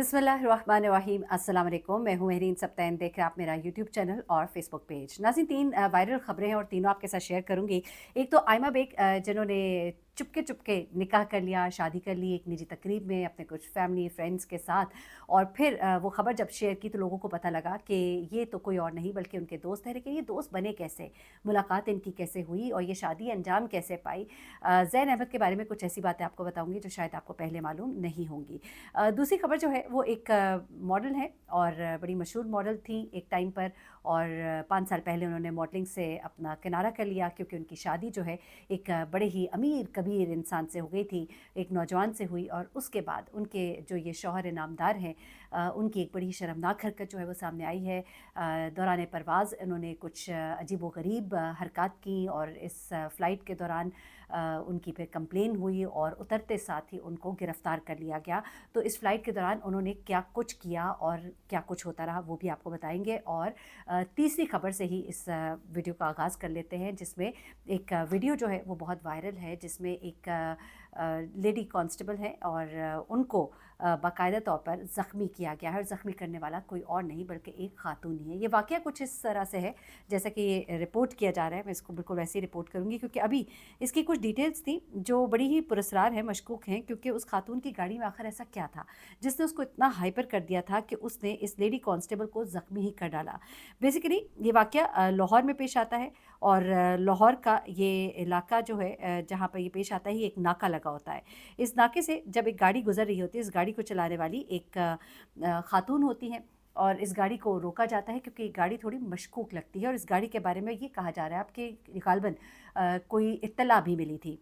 बिस्मिल्लाहिर्रहमानिर्रहीम, अस्सलाम वालेकुम। मैं हूँ महरीन सब्तैन, देख रहे हैं आप मेरा यूट्यूब चैनल और फेसबुक पेज। नाज़रीन, 3 वायरल ख़बरें हैं और तीनों आपके साथ शेयर करूँगी। एक तो आयमा बेग जिन्होंने चुपके चुपके निकाह कर लिया, शादी कर ली एक निजी तकरीब में अपने कुछ फैमिली फ्रेंड्स के साथ, और फिर वो ख़बर जब शेयर की तो लोगों को पता लगा कि ये तो कोई और नहीं बल्कि उनके दोस्त हैं। लेकिन ये दोस्त बने कैसे, मुलाकात इनकी कैसे हुई और ये शादी अंजाम कैसे पाई। ज़ैन अहमद के बारे में कुछ ऐसी बातें आपको बताऊँगी जो शायद आपको पहले मालूम नहीं होंगी। दूसरी खबर जो है वो एक मॉडल है और बड़ी मशहूर मॉडल थी एक टाइम पर, और 5 साल पहले उन्होंने मॉडलिंग से अपना किनारा कर लिया क्योंकि उनकी शादी जो है एक बड़े ही अमीर कबीर इंसान से हो गई थी, एक नौजवान से हुई। और उसके बाद उनके जो ये शौहर नामदार हैं, उनकी एक बड़ी शर्मनाक हरकत जो है वो सामने आई है। दौरान परवाज़ उन्होंने कुछ अजीब व गरीब हरकत की और इस फ़्लाइट के दौरान उनकी फिर कंप्लेन हुई और उतरते साथ ही उनको गिरफ़्तार कर लिया गया। तो इस फ़्लाइट के दौरान उन्होंने क्या कुछ किया और क्या कुछ होता रहा वो भी आपको बताएंगे। और तीसरी खबर से ही इस वीडियो का आगाज़ कर लेते हैं, जिसमें एक वीडियो जो है वो बहुत वायरल है, जिसमें एक लेडी कांस्टेबल है और उनको बाकायदा तौर पर ज़ख्मी किया गया है, और ज़ख्मी करने वाला कोई और नहीं बल्कि एक खातून ही है। ये वाक़या कुछ इस तरह से है जैसा कि ये रिपोर्ट किया जा रहा है। मैं इसको बिल्कुल वैसे ही रिपोर्ट करूँगी क्योंकि अभी इसकी कुछ डिटेल्स थी जो बड़ी ही पुरस्रार है, मशकूक हैं, क्योंकि उस खातून की गाड़ी में आखिर ऐसा क्या था जिसने उसको इतना हाइपर कर दिया था कि उसने इस लेडी कांस्टेबल को ज़ख्मी ही कर डाला। बेसिकली ये वाक़या लाहौर में पेश आता है, और लाहौर का ये इलाका जो है जहाँ पर ये पेश आता है, ये एक नाका लगा होता है। इस नाके से जब एक गाड़ी गुज़र रही होती है, इस गाड़ी को चलाने वाली एक खातून होती हैं, और इस गाड़ी को रोका जाता है क्योंकि गाड़ी थोड़ी मशकूक लगती है, और इस गाड़ी के बारे में ये कहा जा रहा है आपके गालबन कोई इत्तला भी मिली थी।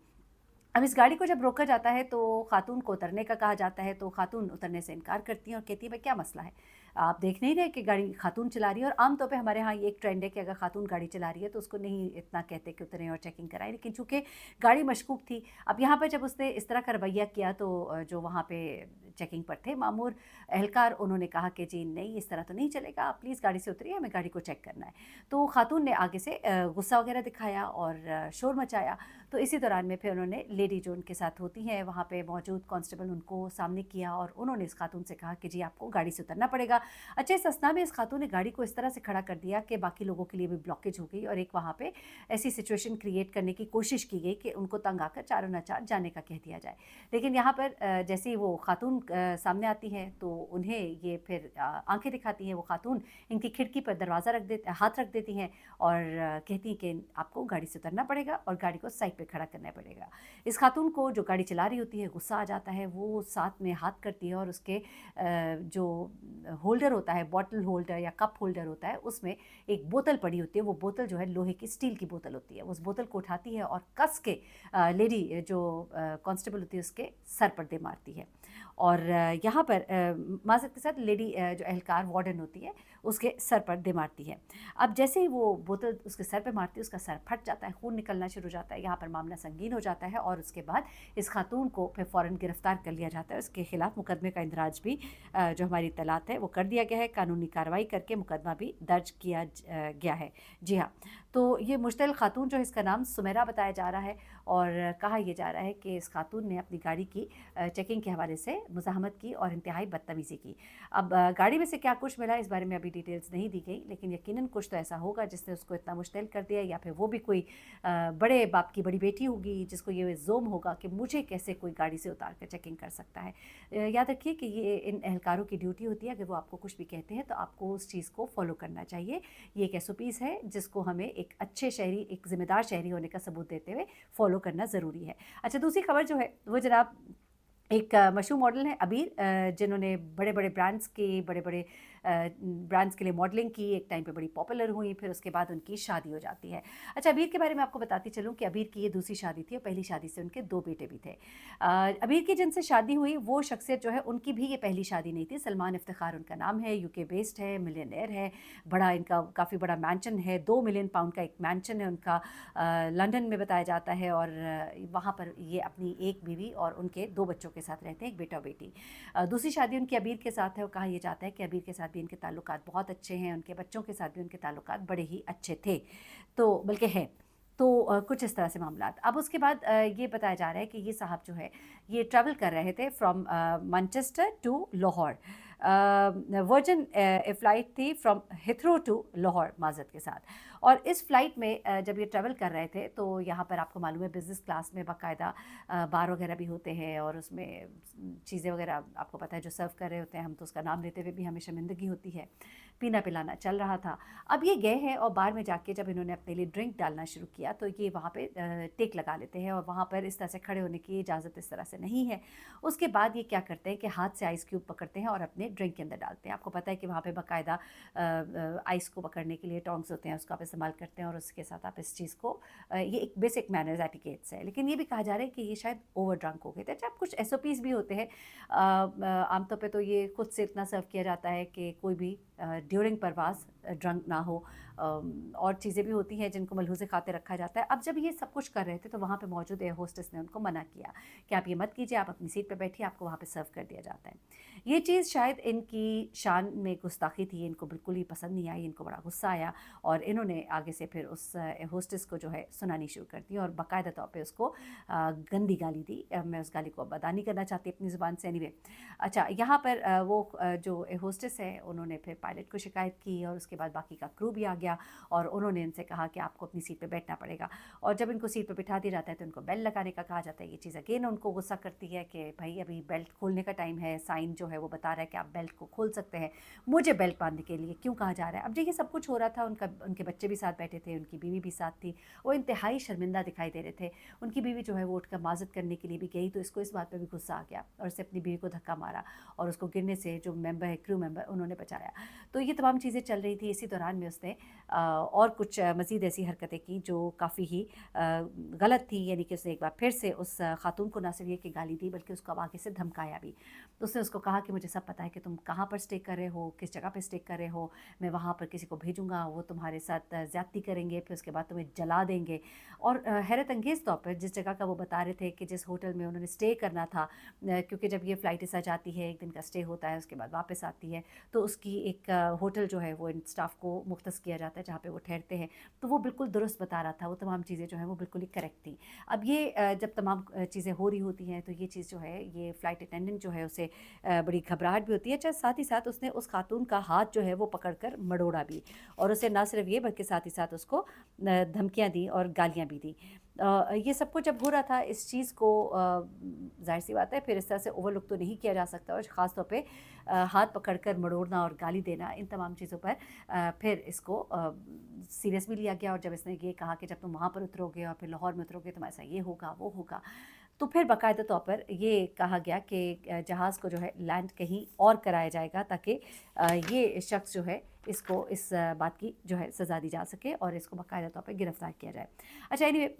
अब इस गाड़ी को जब रोका जाता है तो खातून को उतरने का कहा जाता है, तो खातून उतरने से इनकार करती हैं और कहती है भाई क्या मसला है, आप देख नहीं रहे कि गाड़ी खातून चला रही है। और आम तौर पे हमारे यहाँ ये एक ट्रेंड है कि अगर खातून गाड़ी चला रही है तो उसको नहीं इतना कहते कि उतरें और चेकिंग कराएं, लेकिन चूंकि गाड़ी मशकूक थी, अब यहाँ पर जब उसने इस तरह का रवैया किया तो जो वहाँ पे चेकिंग पर थे मामूर एहलकार, उन्होंने कहा कि जी नहीं, इस तरह तो नहीं चलेगा, आप प्लीज़ गाड़ी से उतरिए, हमें गाड़ी को चेक करना है। तो खातून ने आगे से गुस्सा वगैरह दिखाया और शोर मचाया। तो इसी दौरान में फिर उन्होंने लेडी जो उनके साथ होती हैं वहाँ पे मौजूद कांस्टेबल उनको सामने किया और उन्होंने इस खातून से कहा कि जी आपको गाड़ी से उतरना पड़ेगा। अच्छा, इस असना में इस खातून ने गाड़ी को इस तरह से खड़ा कर दिया कि बाकी लोगों के लिए भी ब्लॉकेज हो गई, और एक वहाँ पे ऐसी सिचुएशन क्रिएट करने की कोशिश की गई कि उनको तंग आकर चारों नाचार जाने का कह दिया जाए। लेकिन यहाँ पर जैसे ही वो खातून सामने आती हैं तो उन्हें ये फिर आंखें दिखाती हैं वो खातून, इनकी खिड़की पर दरवाज़ा हाथ रख देती हैं और कहती हैं कि आपको गाड़ी से उतरना पड़ेगा और गाड़ी को साइड पे खड़ा करना पड़ेगा। इस खातून को जो गाड़ी चला रही होती है गुस्सा आ जाता है, वो साथ में हाथ करती है और उसके जो होल्डर होता है, बॉटल होल्डर या कप होल्डर होता है, उसमें एक बोतल पड़ी होती है। वो बोतल जो है लोहे की स्टील की बोतल होती है। उस बोतल को उठाती है और कस के लेडी जो कांस्टेबल होती है उसके सर पर दे मारती है। और यहाँ पर माज़रत के साथ लेडी जो एहलकार वार्डन होती है उसके सर पर दे मारती है। अब जैसे ही वो बोतल उसके सर पे मारती है उसका सर फट जाता है, खून निकलना शुरू हो जाता है। यहाँ पर मामला संगीन हो जाता है और उसके बाद इस खातून को फिर फ़ौरन गिरफ़्तार कर लिया जाता है। उसके ख़िलाफ़ मुकदमे का इंदराज भी जो हमारी इत्तलात है वो कर दिया गया है, कानूनी कार्रवाई करके मुकदमा भी दर्ज किया गया है। जी हाँ, तो ये मुश्तल खातून जो है इसका नाम सुमेरा बताया जा रहा है, और कहा यह जा रहा है कि इस खातून ने अपनी गाड़ी की चेकिंग के हवाले से मुज़ाहमत की और इंतहाई बदतमीज़ी की। अब गाड़ी में से क्या कुछ मिला इस बारे में अभी डिटेल्स नहीं दी गई, लेकिन यकीनन कुछ तो ऐसा होगा जिसने उसको इतना मुश्तिल कर दिया, या फिर वो भी कोई बड़े बाप की बड़ी बेटी होगी जिसको ये ज़ोम होगा कि मुझे कैसे कोई गाड़ी से उतार कर चेकिंग कर सकता है। याद रखिए कि ये इन एहलकारों की ड्यूटी होती है, अगर वो आपको कुछ भी कहते हैं तो आपको उस चीज़ को फॉलो करना चाहिए। ये एक एसओपीज़ है जिसको हमें एक अच्छे शहरी, एक ज़िम्मेदार शहरी होने का सबूत देते हुए फॉलो करना ज़रूरी है। अच्छा, दूसरी खबर जो है वो जनाब एक मशहूर मॉडल है अबीर, जिन्होंने बड़े बड़े ब्रांड्स के लिए मॉडलिंग की, एक टाइम पे बड़ी पॉपुलर हुई, फिर उसके बाद उनकी शादी हो जाती है। अच्छा, अबीर के बारे में आपको बताती चलूँ कि अबीर की ये दूसरी शादी थी और पहली शादी से उनके 2 बेटे भी थे। अबीर की जिनसे शादी हुई वो शख्सियत जो है उनकी भी ये पहली शादी नहीं थी। सलमान इफ्तिखार उनका नाम है, यूके बेस्ड है, मिलियनेयर है, बड़ा इनका काफ़ी बड़ा मैंशन है, 2 मिलियन पाउंड का एक मैंशन है उनका, लंदन में बताया जाता है, और वहाँ पर ये अपनी एक बीवी और उनके 2 बच्चों के साथ रहते हैं, एक बेटा और बेटी। दूसरी शादी उनकी अबीर के साथ है, और कहा यह जाता है कि अबीर के साथ भी इनके ताल्लुकात बहुत अच्छे हैं, उनके बच्चों के साथ भी उनके ताल्लुकात बड़े ही अच्छे थे, तो बल्कि हैं। तो कुछ इस तरह से मामलात। अब उसके बाद ये बताया जा रहा है कि ये साहब जो है ये ट्रैवल कर रहे थे from Manchester to Lahore. Virgin flight थी फ्रॉम हिथ्रो टू लाहौर माज़रत के साथ। और इस फ़्लाइट में जब ये ट्रैवल कर रहे थे तो यहाँ पर आपको मालूम है बिज़नेस क्लास में बाकायदा बार वगैरह भी होते हैं और उसमें चीज़ें वगैरह आपको पता है जो सर्व कर रहे होते हैं, हम तो उसका नाम लेते हुए भी हमें शर्मिंदगी होती है। पीना पिलाना चल रहा था। अब ये गए हैं और बार में जाके जब इन्होंने अपने लिए ड्रिंक डालना शुरू किया तो ये वहाँ पे टेक लगा लेते हैं और वहाँ पर इस तरह से खड़े होने की इजाज़त इस तरह से नहीं है। उसके बाद ये क्या करते हैं कि हाथ से आइस क्यूब पकड़ते हैं और अपने ड्रिंक के अंदर डालते हैं। आपको पता है कि वहाँ पे बाकायदा आइस को पकड़ने के लिए टोंग्स होते हैं, उसका आप इस्तेमाल करते हैं और उसके साथ आप इस चीज़ को ये एक बेसिक मैनर्स एटिकेट्स है। लेकिन ये भी कहा जा रहा है कि ये शायद ओवर ड्रंक हो गए थे। अच्छा, कुछ एसओपीज़ भी होते हैं। आमतौर पे तो ये खुद से इतना सर्व किया जाता है कि कोई भी ड्यूरिंग परवाज़ ड्रंक ना हो। और चीज़ें भी होती हैं जिनको मलहूज़े खातिर रखा जाता है। अब जब ये सब कुछ कर रहे थे तो वहाँ पे मौजूद एयर होस्टेस ने उनको मना किया कि आप ये मत कीजिए, आप अपनी सीट पे बैठिए, आपको वहाँ पे सर्व कर दिया जाता है। ये चीज़ शायद इनकी शान में गुस्ताखी थी, इनको बिल्कुल ही पसंद नहीं आई, इनको बड़ा गुस्सा आया और इन्होंने आगे से फिर उस एयर होस्टेस को जो है सुनानी शुरू कर दी और बाकायदा तौर पे उसको गंदी गाली दी। मैं उस गाली को अब अदा नहीं करना चाहती अपनी ज़ुबान से। एनीवे, अच्छा, यहाँ पर जो एयर होस्टेस है उन्होंने फिर पायलट को शिकायत की और उसके बाद बाकी का क्रू भी आ गया और उन्होंने इनसे कहा कि आपको अपनी सीट पे बैठना पड़ेगा। और जब इनको सीट पे बिठा दिया जाता है तो इनको बेल लगाने का कहा जाता है। ये चीज़ अगेन उनको गुस्सा करती है कि भाई अभी बेल्ट खोलने का टाइम है, साइन जो है वो बता रहा है कि आप बेल्ट को खोल सकते हैं, मुझे बेल्ट बांधने के लिए क्यों कहा जा रहा है। अब देखिए सब कुछ हो रहा था, उनके बच्चे भी साथ बैठे थे, उनकी बीवी भी साथ थी, वो इंतहाई शर्मिंदा दिखाई दे रहे थे। उनकी बीवी जो है वो उठकर माजत करने के लिए भी गई तो इसको इस बात पर भी गुस्सा आ गया और उससे अपनी बीवी को धक्का मारा और उसको गिरने से जो मेंबर है, क्रू मेंबर, उन्होंने बचाया। तो ये तमाम चीज़ें चल रही थी। इसी दौरान में उसने और कुछ मज़ीद ऐसी हरकतें की जो काफ़ी ही गलत थी। यानी कि उसने एक बार फिर से उस खातून को ना सिर्फ ये कि गाली दी बल्कि उसको अब आगे से धमकाया भी। तो उसने उसको कहा कि मुझे सब पता है कि तुम कहाँ पर स्टे कर रहे हो, किस जगह पे स्टे कर रहे हो, मैं वहाँ पर किसी को भेजूँगा, वो तुम्हारे साथ ज़्यादती करेंगे, फिर उसके बाद तुम्हें जला देंगे। और हैरत अंगेज़ तौर पर जिस जगह का वो बता रहे थे कि जिस होटल में उन्होंने स्टे करना था, क्योंकि जब ये फ़्लाइट ऐसा जाती है, एक दिन का स्टे होता है, उसके बाद वापस आती है, तो उसकी एक होटल जो है वो इन स्टाफ को मुख्तस किया जाता है जहाँ पे वो ठहरते हैं। तो वो बिल्कुल दुरुस्त बता रहा था, वो तमाम चीज़ें जो हैं वो बिल्कुल ही करेक्ट थी। अब ये जब तमाम चीज़ें हो रही होती हैं तो ये चीज़ जो है, ये फ़्लाइट अटेंडेंट जो है उसे बड़ी घबराहट भी होती है। अच्छा, साथ ही साथ उसने उस खातून का हाथ जो है वो पकड़ कर मड़ोड़ा भी और उसे ना सिर्फ ये बल्कि साथ ही साथ उसको धमकियाँ दी और गालियाँ भी दी। ये सब कुछ जब हो रहा था, इस चीज़ को ज़ाहिर सी बात है फिर इस तरह से ओवरलुक तो नहीं किया जा सकता और ख़ास तौर पे हाथ पकड़कर मड़ोड़ना और गाली देना, इन तमाम चीज़ों पर फिर इसको सीरियस भी लिया गया। और जब इसने ये कहा कि जब तुम वहाँ पर उतरोगे और फिर लाहौर में उतरोगे तो ऐसा ये होगा वो होगा, तो फिर बाकायदा तौर पर ये कहा गया कि जहाज़ को जो है लैंड कहीं और कराया जाएगा ताकि ये शख्स जो है इसको इस बात की जो है सज़ा दी जा सके और इसको बाकायदा तौर पर गिरफ़्तार किया जाए। अच्छा, एनीवे,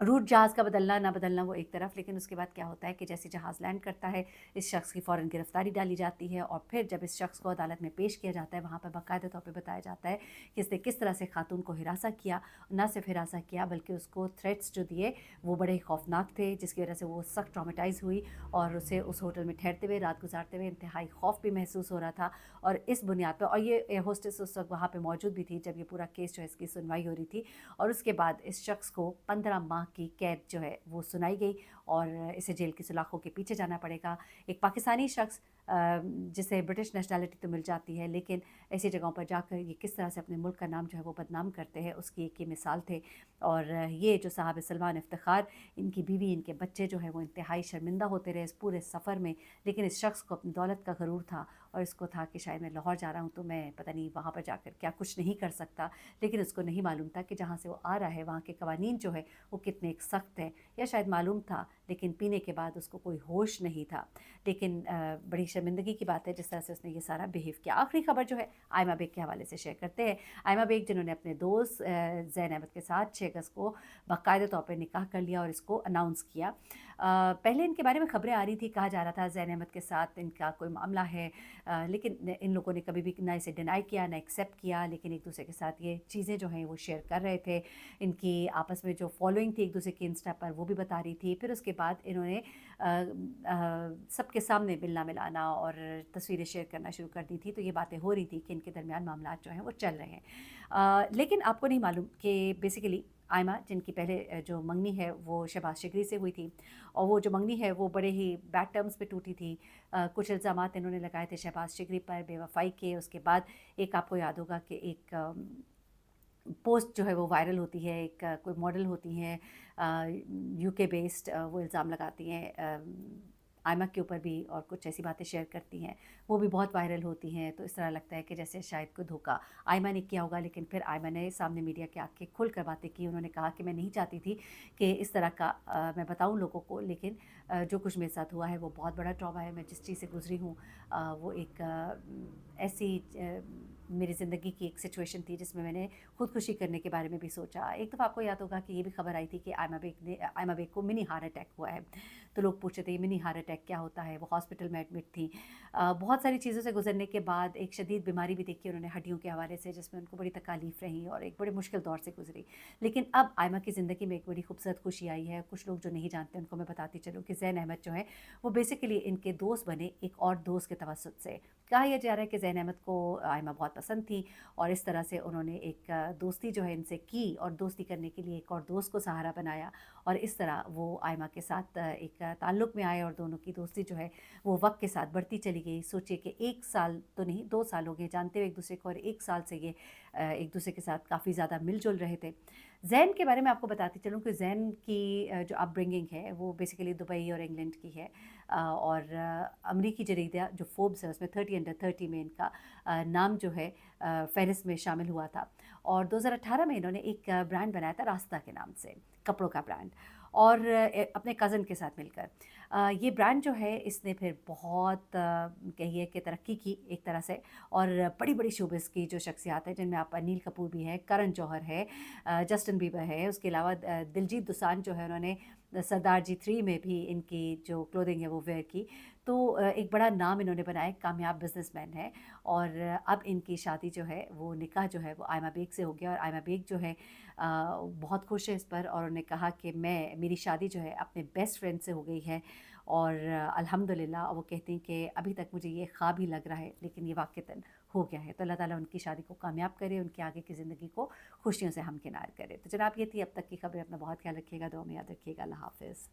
रूट जहाज़ का बदलना ना बदलना वो एक तरफ, लेकिन उसके बाद क्या होता है कि जैसे जहाज़ लैंड करता है इस शख्स की फ़ौरन गिरफ़्तारी डाली जाती है और फिर जब इस शख्स को अदालत में पेश किया जाता है वहाँ पर बाकायदा तौर पे बताया जाता है कि इसने किस तरह से खातून को हिरासा किया। ना सिर्फ हिरासा किया बल्कि उसको थ्रेट्स जो दिए वो बड़े खौफनाक थे, जिसकी वजह से वो सख्त ट्रॉमेटाइज़ हुई और उसे उस होटल में ठहरते हुए, रात गुजारते हुए इंतहाई खौफ भी महसूस हो रहा था। और इस बुनियाद पर, और ये एयर होस्टेस उस वक्त वहाँ पर मौजूद भी थी जब ये पूरा केस जो है इसकी सुनवाई हो रही थी और उसके बाद इस शख्स को 15 माह की कैद जो है वो सुनाई गई और इसे जेल की सलाखों के पीछे जाना पड़ेगा। एक पाकिस्तानी शख्स जिसे ब्रिटिश नेशनैलिटी तो मिल जाती है लेकिन ऐसी जगहों पर जाकर ये किस तरह से अपने मुल्क का नाम जो है वो बदनाम करते हैं, उसकी एक ये मिसाल थे। और ये जो साहब सलमान इफ्तिखार, इनकी बीवी, इनके बच्चे जो है वो इंतहाई शर्मिंदा होते रहे इस पूरे सफ़र में। लेकिन इस शख्स को अपनी दौलत का गरूर था और इसको था कि शायद मैं लाहौर जा रहा हूँ तो मैं पता नहीं वहाँ पर जाकर क्या कुछ नहीं कर सकता। लेकिन उसको नहीं मालूम था कि जहाँ से वो आ रहा है वहाँ के कवानीन जो है वो कितने एक सख्त है, या शायद मालूम था लेकिन पीने के बाद उसको कोई होश नहीं था। लेकिन बड़ी शर्मिंदगी की बात है जिस तरह से उसने ये सारा बिहेव किया। आखिरी खबर जो है आयमा बेग के हवाले से शेयर करते हैं। आयमा बेग जिन्होंने अपने दोस्त ज़ैन अहमद के साथ 6 अगस्त को बाकायदा तौर पर निकाह कर लिया और इसको अनाउंस किया। पहले इनके बारे में खबरें आ रही थी, कहा जा रहा था ज़ैन अहमद के साथ इनका कोई मामला है, लेकिन इन लोगों ने कभी भी ना इसे डिनाई किया ना एक्सेप्ट किया, लेकिन एक दूसरे के साथ ये चीज़ें जो हैं वो शेयर कर रहे थे। इनकी आपस में जो फॉलोइंग थी एक दूसरे की इंस्टा पर वो भी बता रही थी। फिर उसके बाद इन्होंने सबके सामने मिलना मिलाना اور तस्वीरें शेयर करना शुरू कर दी थी, तो ये बातें हो रही थी कि इनके दरमियान मामलात जो हैं वो चल रहे हैं। लेकिन आपको नहीं मालूम कि बेसिकली आयमा जिनकी पहले जो मंगनी है वो शहबाज शिगरी से हुई थी, और वो जो मंगनी है वो बड़े ही बैड टर्म्स पे टूटी थी। कुछ इल्ज़ामात इन्होंने लगाए थे शहबाज शिगरी पर बेवफ़ाई के। उसके बाद एक आपको याद होगा कि एक पोस्ट जो है वो वायरल होती है, एक कोई मॉडल होती हैं यूके बेस्ड, वो इल्ज़ाम लगाती हैं आयमा के ऊपर भी, और कुछ ऐसी बातें शेयर करती हैं, वो भी बहुत वायरल होती हैं। तो इस तरह लगता है कि जैसे शायद कोई धोखा आयमा ने किया होगा, लेकिन फिर आयमा ने सामने मीडिया के आके खुल कर बातें की। उन्होंने कहा कि मैं नहीं चाहती थी कि इस तरह का मैं बताऊं लोगों को, लेकिन जो कुछ मेरे साथ हुआ है वो बहुत बड़ा ट्रॉमा है। मैं जिस चीज़ से गुजरी हूँ वो एक ऐसी मेरी ज़िंदगी की एक सिचुएशन थी जिसमें मैंने खुदकुशी करने के बारे में भी सोचा। एक दफ़ा आपको याद होगा कि ये भी खबर आई थी कि आयमा बेग को मिनी हार्ट अटैक हुआ है। तो लोग पूछ रहे थे ये मिनी हार्ट अटैक क्या होता है। वो हॉस्पिटल में एडमिट थी। बहुत सारी चीज़ों से गुजरने के बाद एक शदीद बीमारी भी देखी उन्होंने हड्डियों के हवाले से, जिसमें उनको बड़ी तकालीफ रही और एक बड़े मुश्किल दौर से गुजरी। लेकिन अब आयमा की ज़िंदगी में एक बड़ी खूबसूरत खुशी आई है। कुछ लोग जो नहीं जानते उनको मैं बताती चलूँ कि ज़ैन अहमद जो है वो बेसिकली इनके दोस्त बने एक और दोस्त के तवस्सुत से। कहा यह जा रहा है कि ज़ैन अहमद को आयमा बहुत पसंद थी, और इस तरह से उन्होंने एक दोस्ती जो है इनसे की, और दोस्ती करने के लिए एक और दोस्त को सहारा बनाया, और इस तरह वो आयमा के साथ एक ताल्लुक़ में आए, और दोनों की दोस्ती जो है वो वक्त के साथ बढ़ती चली गई। सोचिए कि 1 साल तो नहीं 2 साल हो गए जानते हुए एक दूसरे को, और 1 साल से ये एक दूसरे के साथ काफ़ी ज़्यादा मिलजुल रहे थे। ज़ैन के बारे में आपको बताती चलूँ कि ज़ैन की जो अपब्रिंगिंग है वो बेसिकली दुबई और इंग्लैंड की है, और अमरीकी जरीदा जो फोर्ब्स है उसमें 30 अंडर 30 में इनका नाम जो है फ़हरिस्त में शामिल हुआ था। और 2018 में इन्होंने एक ब्रांड बनाया था रास्ता के नाम से, कपड़ों का ब्रांड, और अपने कज़न के साथ मिलकर ये ब्रांड जो है इसने फिर बहुत कहिए कि तरक्की की एक तरह से, और बड़ी-बड़ी शोबिज़ की जो शख्सियात हैं जिनमें आप अनिल कपूर भी हैं, करण जौहर है, जस्टिन बीबर है, उसके अलावा दिलजीत दोसांझ जो है उन्होंने सरदार जी 3 में भी इनकी जो क्लोथिंग है वो वेयर की। तो एक बड़ा नाम इन्होंने बनाया, एक कामयाब बिज़नेसमैन है, और अब इनकी शादी जो है वो निकाह जो है वो आयमा बेग से हो गया, और आयमा बेग जो है बहुत खुश है इस पर, और उन्होंने कहा कि मेरी शादी जो है अपने बेस्ट फ्रेंड से हो गई है, और अल्हम्दुलिल्लाह। वो कहती हैं कि अभी तक मुझे ये ख्वाब ही लग रहा है, लेकिन ये वाक़तन हो गया है। तो अल्लाह ताला उनकी शादी को कामयाब करे, उनकी आगे की ज़िंदगी को खुशियों से हमकिनार करे। तो जनाब ये थी अब तक की खबरें। अपना बहुत ख्याल रखिएगा, दुआ में याद रखिएगा। अल्लाह हाफ़िज़।